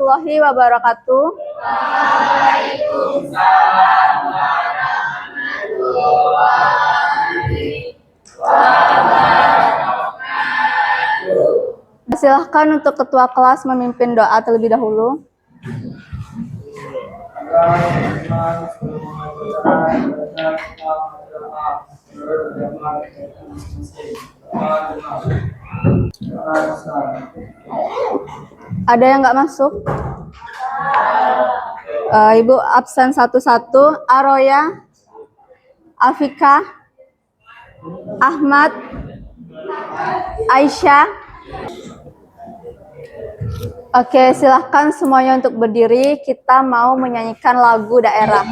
warahmatullahi wabarakatuh. Waalaikumsalam warahmatullahi wabarakatuh. Silahkan untuk ketua kelas memimpin doa terlebih dahulu. Ada yang nggak masuk? Ibu absen satu-satu. Aroya, Afika, Ahmad, Aisyah. Oke, silahkan semuanya untuk berdiri. Kita mau menyanyikan lagu daerah.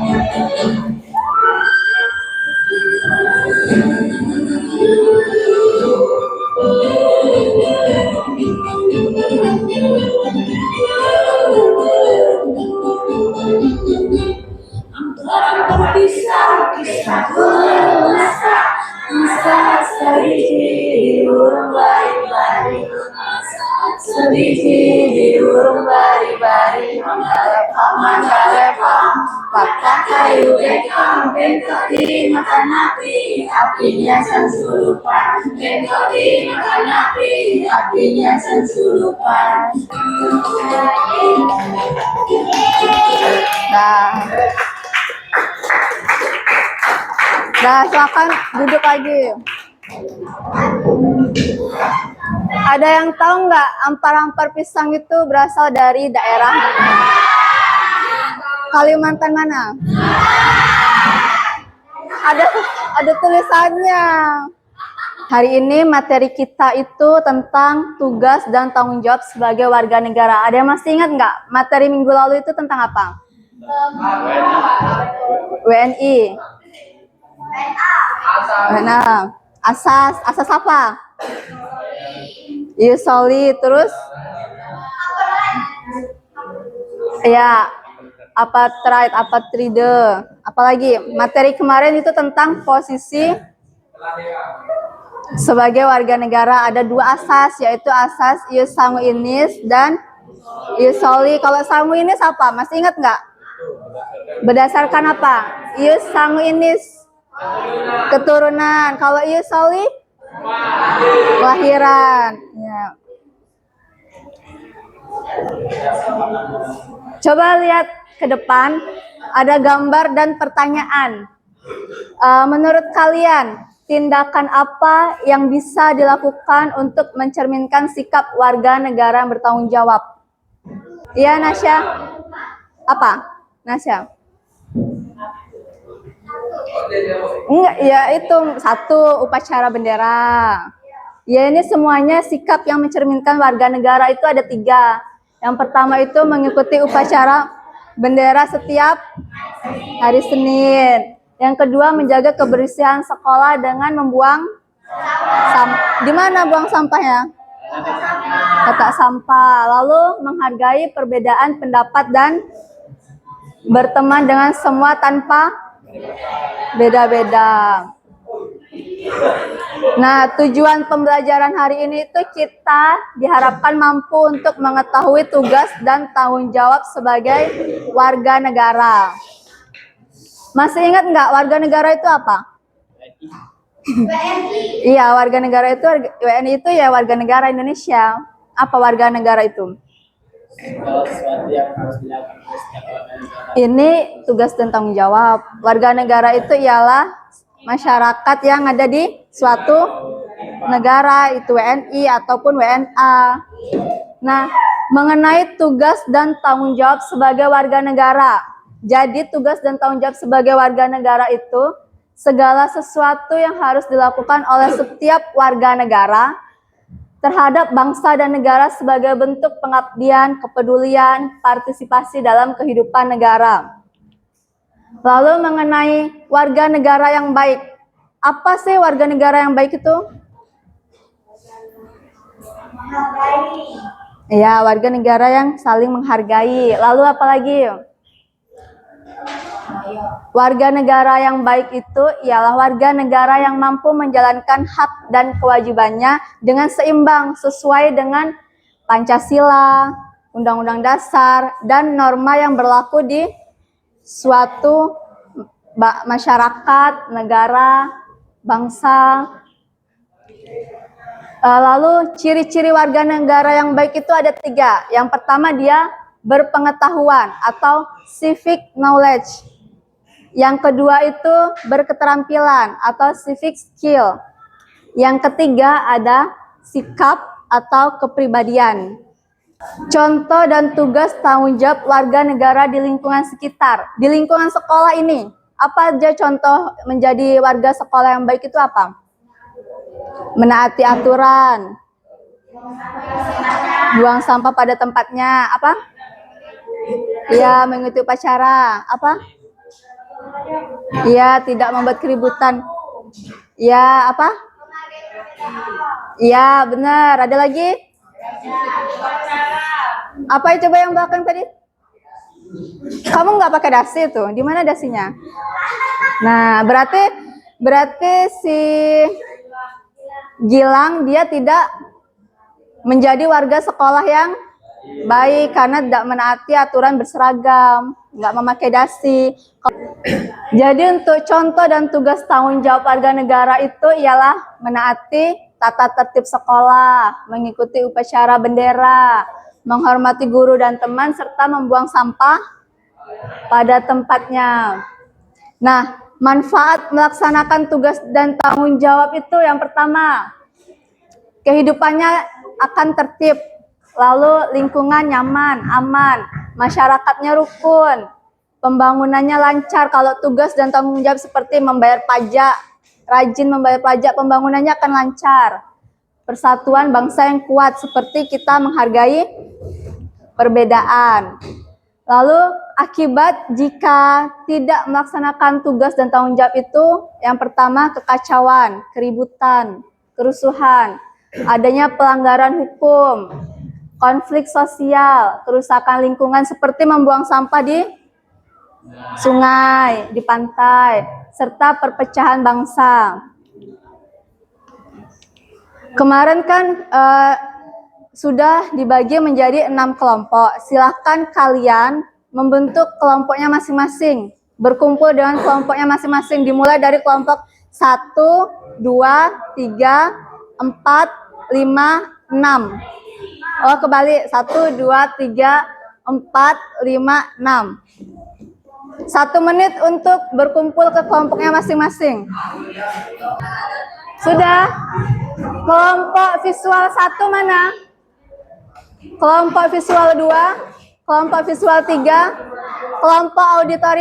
Antara berpisah kisah bermasa masa sebiji burung bari-bari sebiji di burung bari-bari mangga-lepa patah kayu bekam bentok di makan api apinya sensulupan bentok di makan api apinya sensulupan. Nah, silakan duduk lagi. Ada yang tahu nggak ampar-ampar pisang itu berasal dari daerah mana? Kalimantan mana? Ada tulisannya. Hari ini materi kita itu tentang tugas dan tanggung jawab sebagai warga negara. Ada yang masih ingat nggak materi minggu lalu itu tentang apa? WNI. Nah, asas apa? Yusoli, terus ya apatride, apalagi materi kemarin itu tentang posisi sebagai warga negara. Ada dua asas, yaitu asas ius sanguinis dan ius soli. Kalau sanguinis apa? Masih ingat nggak? Berdasarkan apa? Ius sanguinis keturunan. Kalau ius soli kelahiran. Ya. Coba lihat ke depan, ada gambar dan pertanyaan. Menurut kalian, tindakan apa yang bisa dilakukan untuk mencerminkan sikap warga negara yang bertanggung jawab? Iya, Nasya? Apa, Nasya? Enggak, ya itu satu, upacara bendera. Ya, ini semuanya sikap yang mencerminkan warga negara itu ada 3. Yang pertama itu mengikuti upacara bendera setiap hari Senin. Yang kedua menjaga kebersihan sekolah dengan membuang di mana buang sampahnya? Kotak sampah. Lalu menghargai perbedaan pendapat dan berteman dengan semua tanpa beda-beda. Nah, tujuan pembelajaran hari ini itu kita diharapkan mampu untuk mengetahui tugas dan tanggung jawab sebagai warga negara. Masih ingat nggak warga negara itu apa? WNI. Iya, warga negara itu, WNI itu ya warga negara Indonesia. Apa warga negara itu? Ini tugas dan tanggung jawab. Warga negara itu ialah masyarakat yang ada di suatu negara, itu WNI ataupun WNA. Nah, mengenai tugas dan tanggung jawab sebagai warga negara. Jadi tugas dan tanggung jawab sebagai warga negara itu segala sesuatu yang harus dilakukan oleh setiap warga negara terhadap bangsa dan negara sebagai bentuk pengabdian, kepedulian, partisipasi dalam kehidupan negara. Lalu mengenai warga negara yang baik. Apa sih warga negara yang baik itu? Ya, warga negara yang saling menghargai. Lalu apa lagi? Warga negara yang baik itu ialah warga negara yang mampu menjalankan hak dan kewajibannya dengan seimbang sesuai dengan Pancasila, undang-undang dasar, dan norma yang berlaku di suatu masyarakat, negara, bangsa. Lalu ciri-ciri warga negara yang baik itu ada 3. Yang pertama, dia berpengetahuan atau civic knowledge. Yang kedua itu berketerampilan atau civic skill. Yang ketiga ada sikap atau kepribadian. Contoh dan tugas tanggung jawab warga negara di lingkungan sekitar. Di lingkungan sekolah ini, apa aja contoh menjadi warga sekolah yang baik itu apa? Menaati aturan, buang sampah pada tempatnya, apa? Ya, mengikuti upacara, apa? Ya, tidak membuat keributan. Ya, apa? Ya, benar. Ada lagi? Apa coba yang belakang tadi? Kamu nggak pakai dasi tuh? Di mana dasinya? Nah, berarti si Gilang dia tidak menjadi warga sekolah yang baik karena tidak menaati aturan berseragam, nggak memakai dasi. Jadi untuk contoh dan tugas tanggung jawab warga negara itu ialah menaati tata tertib sekolah, mengikuti upacara bendera, menghormati guru dan teman, serta membuang sampah pada tempatnya. Nah, manfaat melaksanakan tugas dan tanggung jawab itu yang pertama, kehidupannya akan tertib, lalu lingkungan nyaman, aman, masyarakatnya rukun, pembangunannya lancar. Kalau tugas dan tanggung jawab seperti membayar pajak, rajin membayar pajak, pembangunannya akan lancar. Persatuan bangsa yang kuat, seperti kita menghargai perbedaan. Lalu akibat jika tidak melaksanakan tugas dan tanggung jawab itu, yang pertama kekacauan, keributan, kerusuhan, adanya pelanggaran hukum, konflik sosial, kerusakan lingkungan seperti membuang sampah di sungai, di pantai, serta perpecahan bangsa. Kemarin kan sudah dibagi menjadi 6 kelompok. Silahkan kalian membentuk kelompoknya masing-masing, berkumpul dengan kelompoknya masing-masing, dimulai dari kelompok 1, 2, 3, 4, 5, 6. Oh, kebalik. 1, 2, 3, 4, 5, 6. 1 menit untuk berkumpul ke kelompoknya masing-masing. Sudah? Kelompok visual 1 mana? Kelompok visual 2, kelompok visual 3, kelompok auditori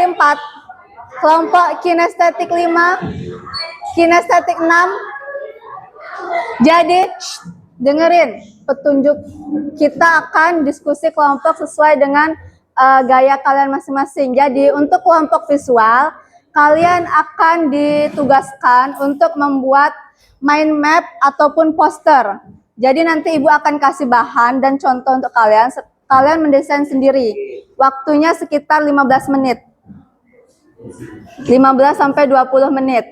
4, kelompok kinestetik 5, kinestetik 6. Jadi, dengerin petunjuk, kita akan diskusi kelompok sesuai dengan gaya kalian masing-masing. Jadi, untuk kelompok visual, kalian akan ditugaskan untuk membuat mind map ataupun poster. Jadi nanti ibu akan kasih bahan dan contoh untuk kalian. Kalian mendesain sendiri. Waktunya sekitar 15 menit. 15 sampai 20 menit.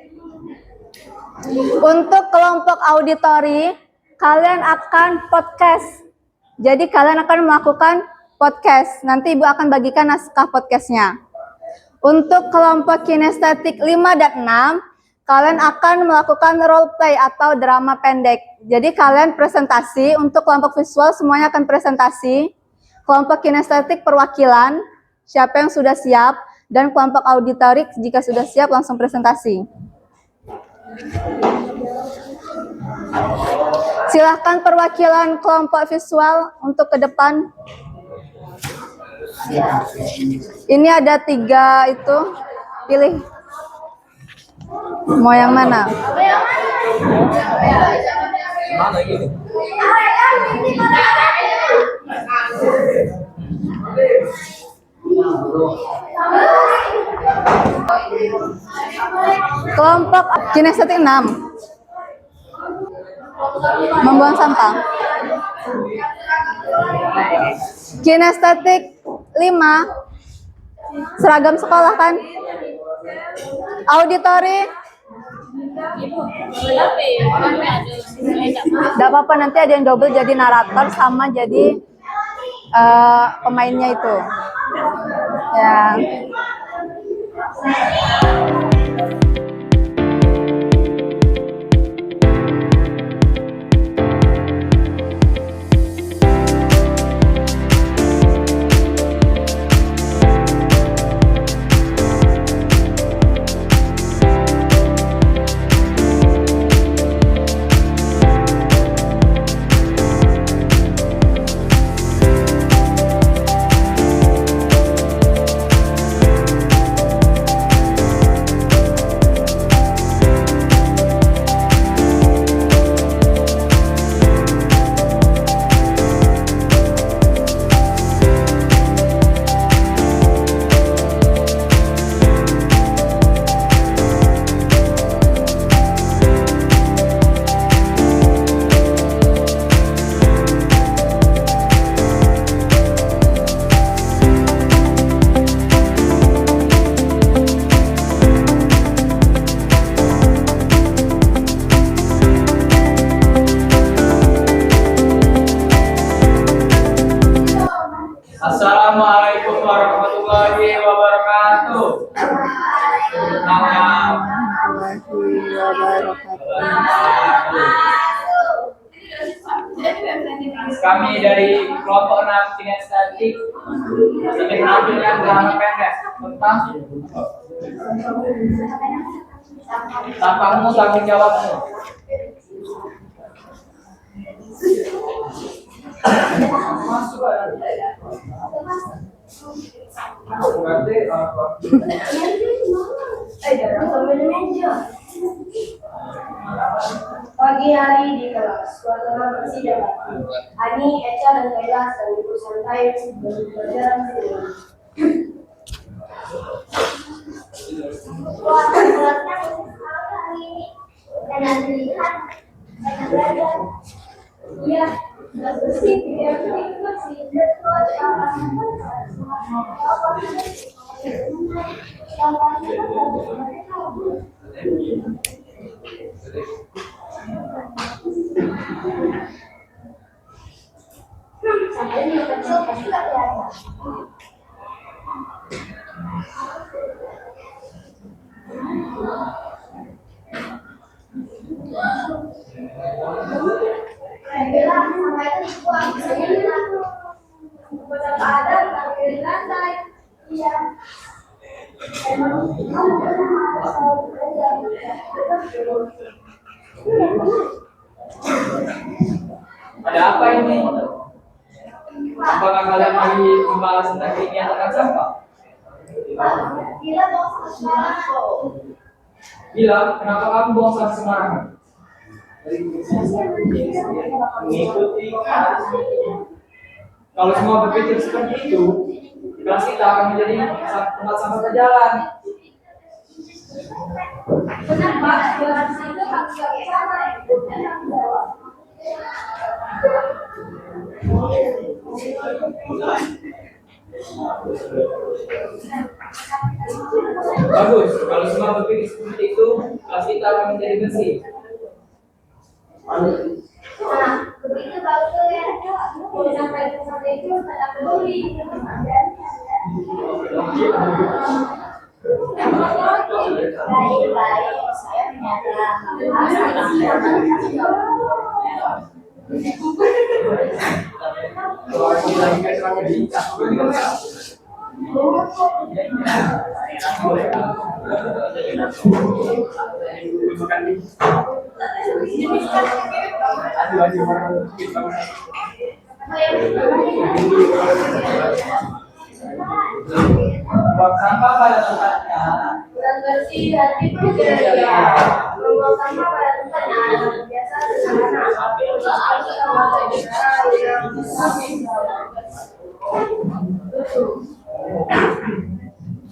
Untuk kelompok auditori, kalian akan podcast. Jadi kalian akan melakukan podcast. Nanti ibu akan bagikan naskah podcastnya. Untuk kelompok kinestetik 5 dan 6, kalian akan melakukan role play atau drama pendek. Jadi kalian presentasi, untuk kelompok visual semuanya akan presentasi. Kelompok kinestetik perwakilan, siapa yang sudah siap, dan kelompok auditorik jika sudah siap langsung presentasi. Silahkan perwakilan kelompok visual untuk ke depan. Ini ada 3 itu, pilih. Mau yang mana? Kelompok kinestetik 6. Membuang sampah. Kinestetik 5. Seragam sekolah kan? Auditori Gak apa-apa, nanti ada yang double jadi narator sama jadi pemainnya itu. Ya. Assalamualaikum warahmatullahi wabarakatuh. Kami dari kelompok 6 kinestetik ingin menampilkan drama pendek tentang tampangmu tanggung jawabmu. Pagi hari di kelas, suasana persidangan. Ani, Eca, dan Kayla sedang duduk santai berjalan sendiri. Iya, bersih, Ada apa ini? Apakah kalian lagi membahas tentang kegiatan sampah? Bila, kenapa kamu buang sampah sembarangan? Mengikuti arus. Kalau semua berpikir seperti itu, kelas kita akan menjadi tempat sampah berjalan. Kenapa? Jualan itu harus sama. Bagus, kalau semua berpikir seperti itu, kelas kita akan menjadi bersih. Nah, begitu bagus ya. Sampai itu tidak peduli. Baik-baik, saya Buang sampah pada tempatnya. kurang bersih hati pun tidak. Membuang sampah pada tempatnya biasa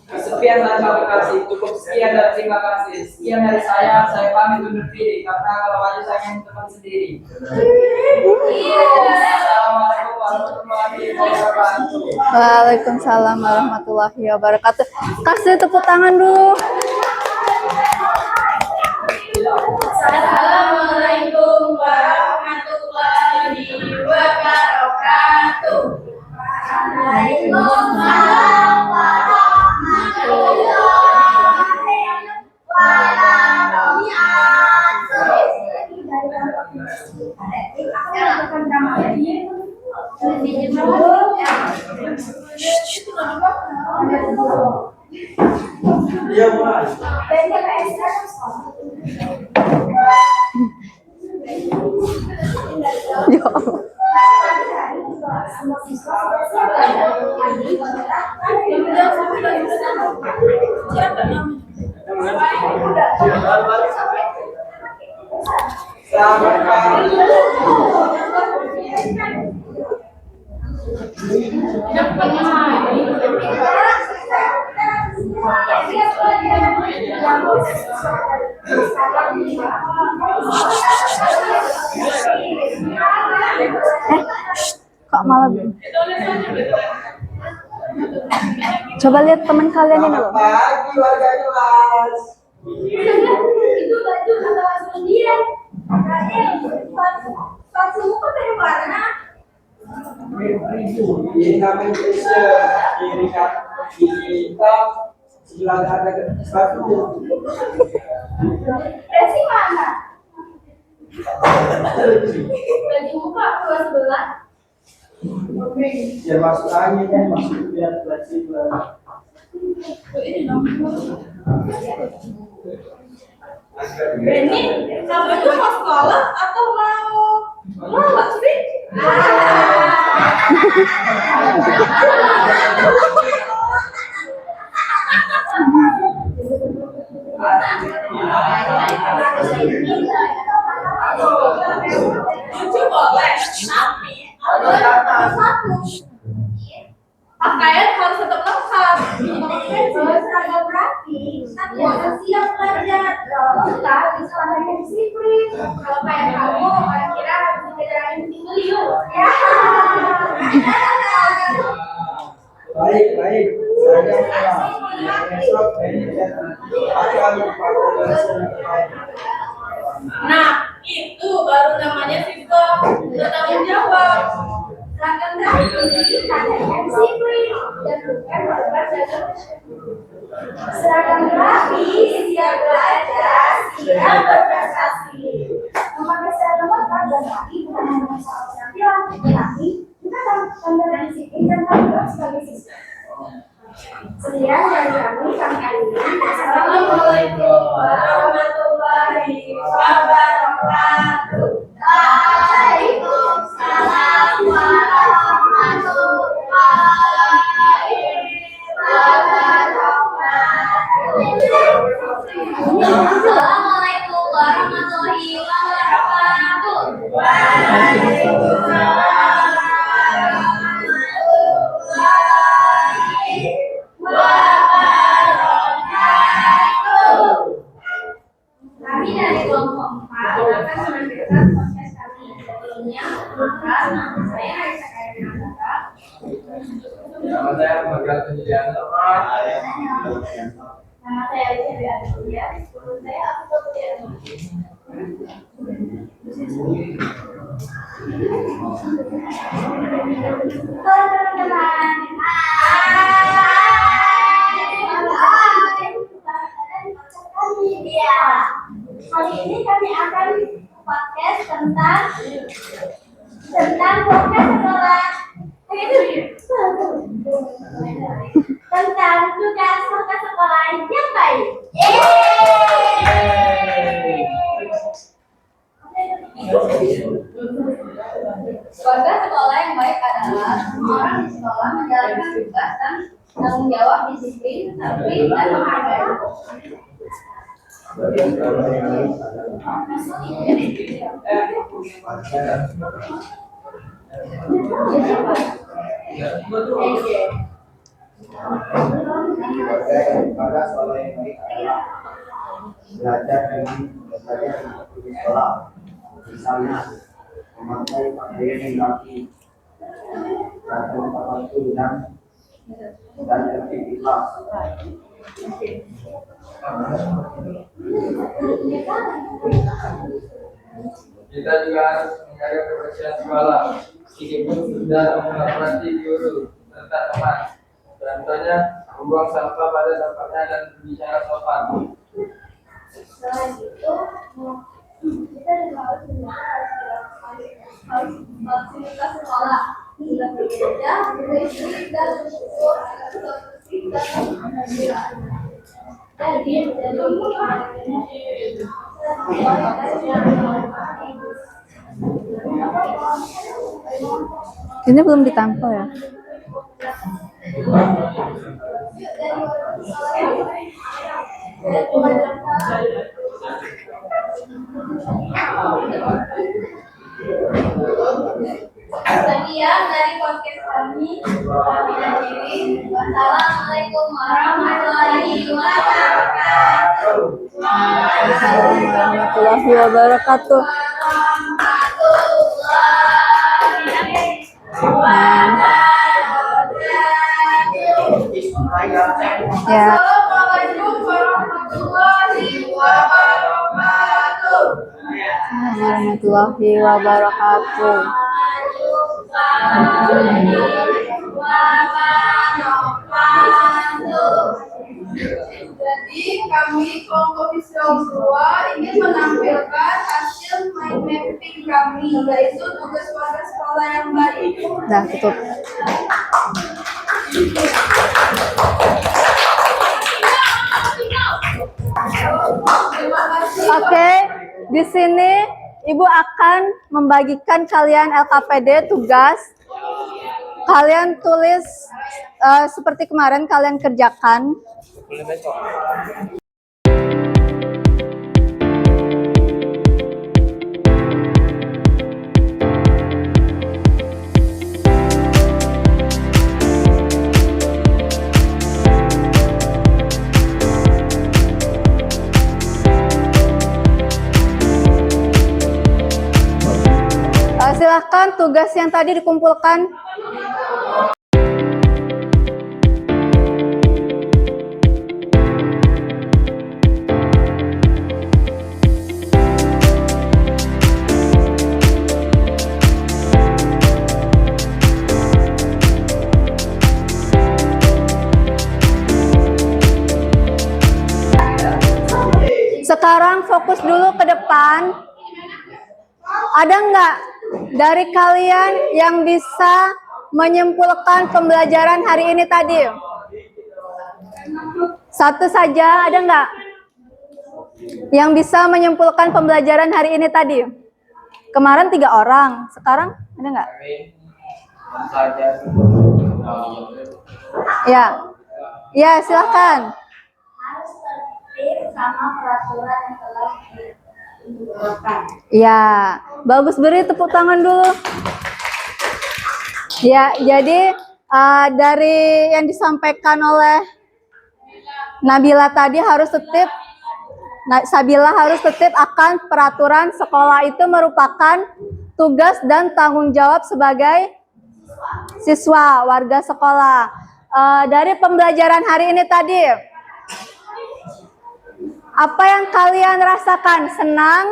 Sekian dan terima kasih. Cukup sekian dan terima kasih. Sekian dari saya pamit undur diri karena kalau aja saya ingin teman sendiri. Assalamualaikum warahmatullahi wabarakatuh. Waalaikumsalam warahmatullahi wabarakatuh. Kasih tepuk tangan dulu. Assalamualaikum warahmatullahi wabarakatuh. Waalaikumsalam warahmatullahi Iya, mulai. Ya Allah. Selamat pagi. Kok malah coba lihat teman kalian ini loh. Pagi warga kelas. Itu baju atau sendirian? Sepatumu kok dari warna? Ini namanya t-shirt, kiri kan hitam, sebelah ada sepatu. Resi mana? Baju muka kelas sebelah. Biar masuk angin kan, masuk biar fleksibel. Benny, kamu itu mau sekolah atau mau lulus sih? Lucu boleh, tapi satu. Pakaian harus tetap lengkap. Seragam rapi, tapi harus siap belajar. Kita bisa belajar disiplin. Kalau kayak kamu, kira harus dikejarin beliau. Ya. Baik, baik. Saya besok ini akan Nah, itu baru namanya sistem bertanggung jawab. Seragam rapi, tandanya disiplin, dan bukan berbeda. Seragam rapi, siap belajar, siap berprestasi. Memakai seragam lengkap dan rapi bukan hanya soal penampilan, tetapi juga tanda disiplin dan tanggung jawab sebagai siswa. Sekian dari kami kali ini. Assalamualaikum warahmatullahi wabarakatuh. Waalaikumsalam warahmatullahi wabarakatuh. Assalamualaikum warahmatullahi wabarakatuh. Waalaikumsalam. Kami dari kelompok 4 akan menampilkan proses kami. Sebelumnya, maka nama saya Raisa Karina Nagara. Nama saya Margaret Penjelian. Nama saya Alicia Beatricia. Menurut saya aku Putri. Halo teman-teman. Iya. Kali ini kami akan podcast tentang podcast sekolah. Tentang tugas podcast sekolah yang baik. Podcast sekolah yang baik adalah semua orang di sekolah menjalankan tugas dan tanggung jawab disiplin, tertib, dan menghargai. Pada sekolah yang baik adalah belajar di sekolah, misalnya memakai pakaian yang rapi, datang tepat waktu dan dan efektivitas. Kita juga harus menjaga kebersihan sekolah, meskipun sudah menghormati guru serta teman. Contohnya, membuang sampah pada tempatnya dan berbicara sopan. Selain itu, kita juga harus menjaga fasilitas sekolah. Tidak berbeda, berisik dan bersyukur agar tetap bersih dan bergembira. Jadi, Ini belum ditampil ya. Sekian dari podcast kami. Kami akhiri. Wassalamualaikum warahmatullahi wabarakatuh. Assalamualaikum warahmatullahi wabarakatuh. Ya. Assalamualaikum warahmatullahi wabarakatuh. Warahmatullahi wabarakatuh. Jadi kami kelompok visual 2 ingin menampilkan hasil mind mapping kami, yaitu tugas warga sekolah yang baik. Dah tutup. Terima kasih. Oke, di sini Ibu akan membagikan kalian LKPD tugas. Kalian tulis seperti kemarin kalian kerjakan. Silahkan tugas yang tadi dikumpulkan. Sekarang fokus dulu ke depan. Ada nggak dari kalian yang bisa menyimpulkan pembelajaran hari ini tadi? Satu saja, ada nggak? Yang bisa menyimpulkan pembelajaran hari ini tadi? Kemarin 3 orang, sekarang ada nggak? Ya, ya silahkan. Harus tertib sama peraturan yang telah ditetapkan. Ya, bagus, beri tepuk tangan dulu. Ya, jadi dari yang disampaikan oleh Nabila tadi harus tertib. Sabila harus tertib akan peraturan sekolah itu merupakan tugas dan tanggung jawab sebagai siswa, warga sekolah. Dari pembelajaran hari ini tadi, apa yang kalian rasakan? Senang?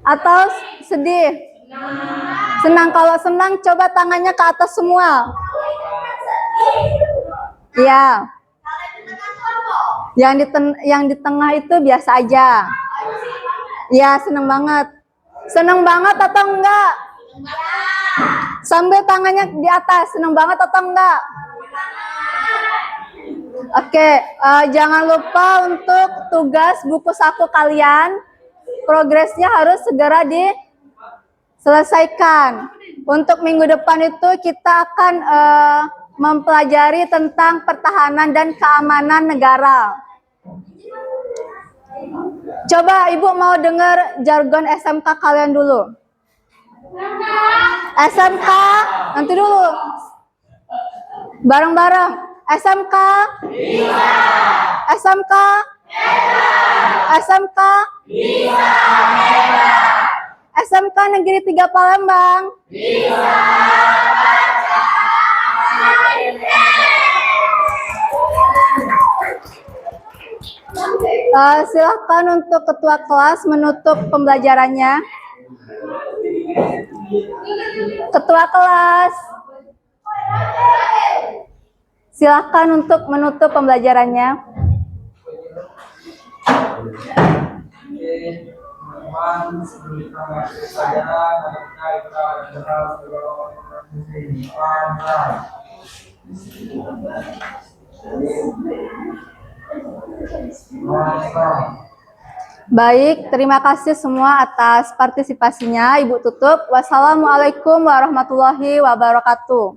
Atau sedih? Senang. Kalau senang, coba tangannya ke atas semua. Ya. Yang di tengah itu biasa aja. Ya, senang banget. Senang banget atau enggak? Sambil tangannya di atas, senang banget atau enggak? Oke, jangan lupa untuk tugas buku saku kalian. Progresnya harus segera diselesaikan. Untuk minggu depan itu kita akan mempelajari tentang pertahanan dan keamanan negara. Coba Ibu mau dengar jargon SMK kalian dulu. SMK, nanti dulu. Bareng-bareng. SMK. Bisa. SMK. SMK. Bisa. SMK Negeri 3 Palembang. Bisa. Silakan untuk ketua kelas menutup pembelajarannya. Ketua kelas, silakan untuk menutup pembelajarannya. Oke, teman-teman, sebelum kita masuk ke pelajaran, kita berdoa Baik, terima kasih semua atas partisipasinya. Ibu tutup. Wassalamualaikum warahmatullahi wabarakatuh.